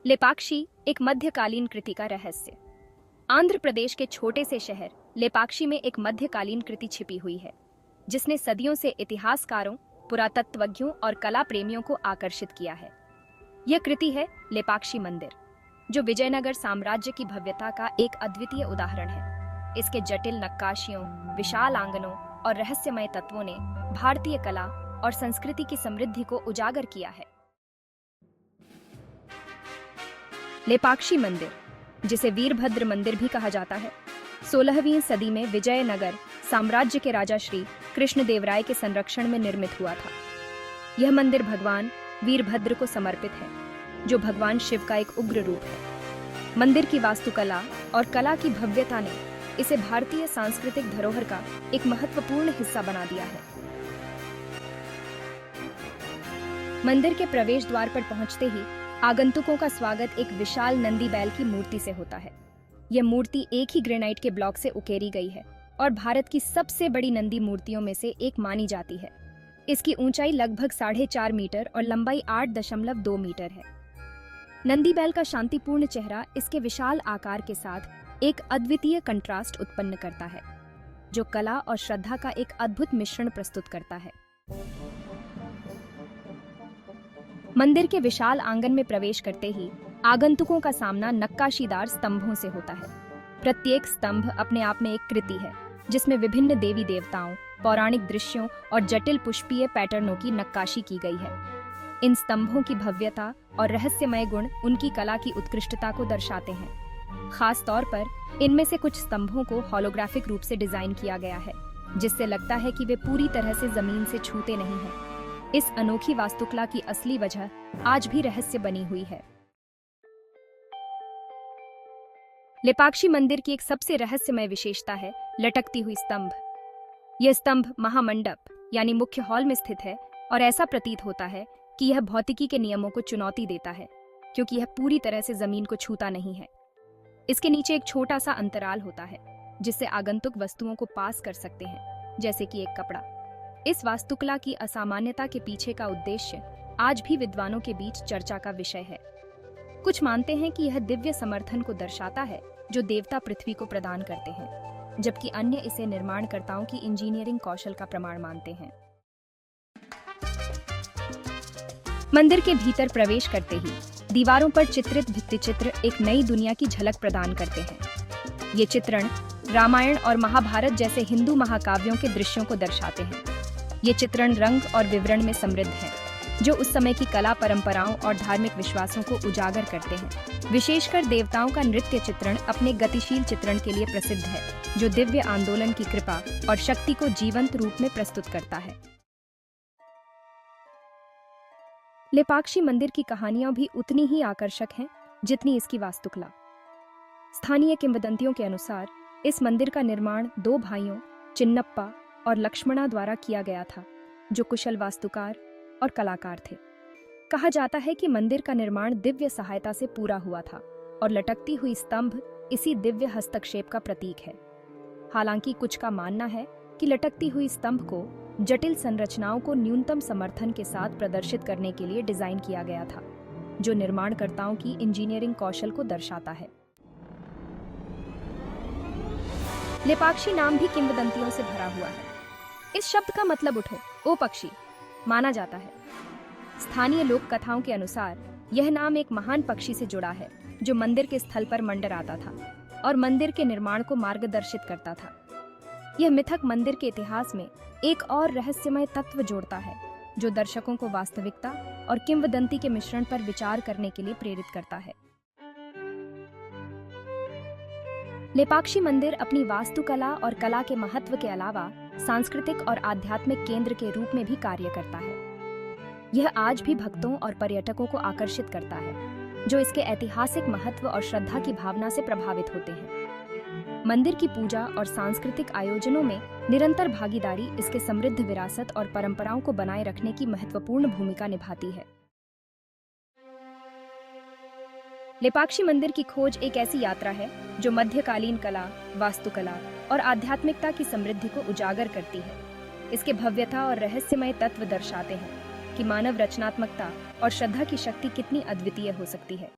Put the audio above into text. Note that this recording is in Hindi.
लेपाक्षी एक मध्यकालीन कृति का रहस्य। आंध्र प्रदेश के छोटे से शहर लेपाक्षी में एक मध्यकालीन कृति छिपी हुई है जिसने सदियों से इतिहासकारों, पुरातत्वज्ञों और कला प्रेमियों को आकर्षित किया है। यह कृति है लेपाक्षी मंदिर, जो विजयनगर साम्राज्य की भव्यता का एक अद्वितीय उदाहरण है। इसके जटिल नक्काशियों, विशाल आंगनों और रहस्यमय तत्वों ने भारतीय कला और संस्कृति की समृद्धि को उजागर किया है। लेपाक्षी मंदिर, जिसे वीरभद्र मंदिर भी कहा जाता है, 16वीं सदी में विजयनगर साम्राज्य के राजा श्री कृष्णदेवराय के संरक्षण में निर्मित हुआ था। यह मंदिर भगवान वीरभद्र को समर्पित है, जो भगवान शिव का एक उग्र रूप है। मंदिर की वास्तुकला और कला की भव्यता ने इसे भारतीय सांस्कृतिक धरोहर का एक महत्वपूर्ण हिस्सा बना दिया है। मंदिर के प्रवेश द्वार पर पहुंचते ही आगंतुकों का स्वागत एक विशाल नंदी बैल की मूर्ति से होता है। यह मूर्ति एक ही ग्रेनाइट के ब्लॉक से उकेरी गई है और भारत की सबसे बड़ी नंदी मूर्तियों में से एक मानी जाती है। इसकी ऊंचाई लगभग 4.5 मीटर और लंबाई 8.2 मीटर है। नंदी बैल का शांतिपूर्ण चेहरा इसके विशाल आकार के साथ एक अद्वितीय कंट्रास्ट उत्पन्न करता है, जो कला और श्रद्धा का एक अद्भुत मिश्रण प्रस्तुत करता है। मंदिर के विशाल आंगन में प्रवेश करते ही आगंतुकों का सामना नक्काशीदार स्तंभों से होता है। प्रत्येक स्तंभ अपने आप में एक कृति है, जिसमें विभिन्न देवी देवताओं, पौराणिक दृश्यों और जटिल पुष्पीय पैटर्नों की नक्काशी की गई है। इन स्तंभों की भव्यता और रहस्यमय गुण उनकी कला की उत्कृष्टता को दर्शाते हैं। खास तौर पर इनमें से कुछ स्तंभों को होलोग्राफिक रूप से डिजाइन किया गया है, जिससे लगता है कि वे पूरी तरह से जमीन से छूते नहीं हैं। इस अनोखी वास्तुकला की असली वजह आज भी रहस्य बनी हुई है। लेपाक्षी मंदिर की एक सबसे रहस्यमय विशेषता है लटकती हुई स्तंभ। यह स्तंभ महामंडप यानी मुख्य हॉल में स्थित है और ऐसा प्रतीत होता है कि यह भौतिकी के नियमों को चुनौती देता है, क्योंकि यह पूरी तरह से जमीन को छूता नहीं है। इसके नीचे एक छोटा सा अंतराल होता है, जिससे आगंतुक वस्तुओं को पास कर सकते हैं, जैसे कि एक कपड़ा। इस वास्तुकला की असामान्यता के पीछे का उद्देश्य आज भी विद्वानों के बीच चर्चा का विषय है। कुछ मानते हैं कि यह दिव्य समर्थन को दर्शाता है जो देवता पृथ्वी को प्रदान करते हैं, जबकि अन्य इसे निर्माणकर्ताओं की इंजीनियरिंग कौशल का प्रमाण मानते हैं। मंदिर के भीतर प्रवेश करते ही दीवारों पर चित्रित भित्तिचित्र एक नई दुनिया की झलक प्रदान करते हैं। ये चित्रण रामायण और महाभारत जैसे हिंदू महाकाव्यों के दृश्यों को दर्शाते हैं। ये चित्रण रंग और विवरण में समृद्ध हैं, जो उस समय की कला परंपराओं और धार्मिक विश्वासों को उजागर करते हैं। विशेषकर देवताओं का नृत्य चित्रण अपने गतिशील चित्रण के लिए प्रसिद्ध है, जो दिव्य आंदोलन की कृपा और शक्ति को जीवंत रूप में प्रस्तुत करता है। लेपाक्षी मंदिर की कहानियां भी उतनी ही आकर्षक हैं जितनी इसकी वास्तुकला। स्थानीय किंवदंतियों के अनुसार इस मंदिर का निर्माण 2 भाइयों चिन्नप्पा और लक्ष्मणा द्वारा किया गया था, जो कुशल वास्तुकार और कलाकार थे। कहा जाता है कि मंदिर का निर्माण दिव्य सहायता से पूरा हुआ था और लटकती हुई स्तंभ इसी दिव्य हस्तक्षेप का प्रतीक है। हालांकि कुछ का मानना है कि लटकती हुई स्तंभ को जटिल संरचनाओं को न्यूनतम समर्थन के साथ प्रदर्शित करने के लिए डिजाइन किया गया था, जो निर्माणकर्ताओं की इंजीनियरिंग कौशल को दर्शाता है। लेपाक्षी नाम भी किंवदंतियों से भरा हुआ है। इस शब्द का मतलब उठो, ओ पक्षी, माना जाता है। स्थानीय लोक कथाओं के अनुसार यह नाम एक महान पक्षी से जुड़ा है, जो मंदिर के स्थल पर मंडराता था और मंदिर के निर्माण को मार्गदर्शित करता था। यह मिथक मंदिर के इतिहास में एक और रहस्यमय तत्व जोड़ता है, जो दर्शकों को वास्तविकता और किंवदंती के मिश्रण पर विचार करने के लिए प्रेरित करता है। लेपाक्षी मंदिर अपनी वास्तुकला और कला के महत्व के अलावा सांस्कृतिक और आध्यात्मिक केंद्र के रूप में भी कार्य करता है। यह आज भी भक्तों और पर्यटकों को आकर्षित करता है, जो इसके ऐतिहासिक महत्व और श्रद्धा की भावना से प्रभावित होते हैं। मंदिर की पूजा और सांस्कृतिक आयोजनों में निरंतर भागीदारी इसके समृद्ध विरासत और परंपराओं को बनाए रखने की महत्वपूर्ण भूमिका निभाती है। लेपाक्षी मंदिर की खोज एक ऐसी यात्रा है जो मध्यकालीन कला, वास्तुकला और आध्यात्मिकता की समृद्धि को उजागर करती है। इसके भव्यता और रहस्यमय तत्व दर्शाते हैं कि मानव रचनात्मकता और श्रद्धा की शक्ति कितनी अद्वितीय हो सकती है।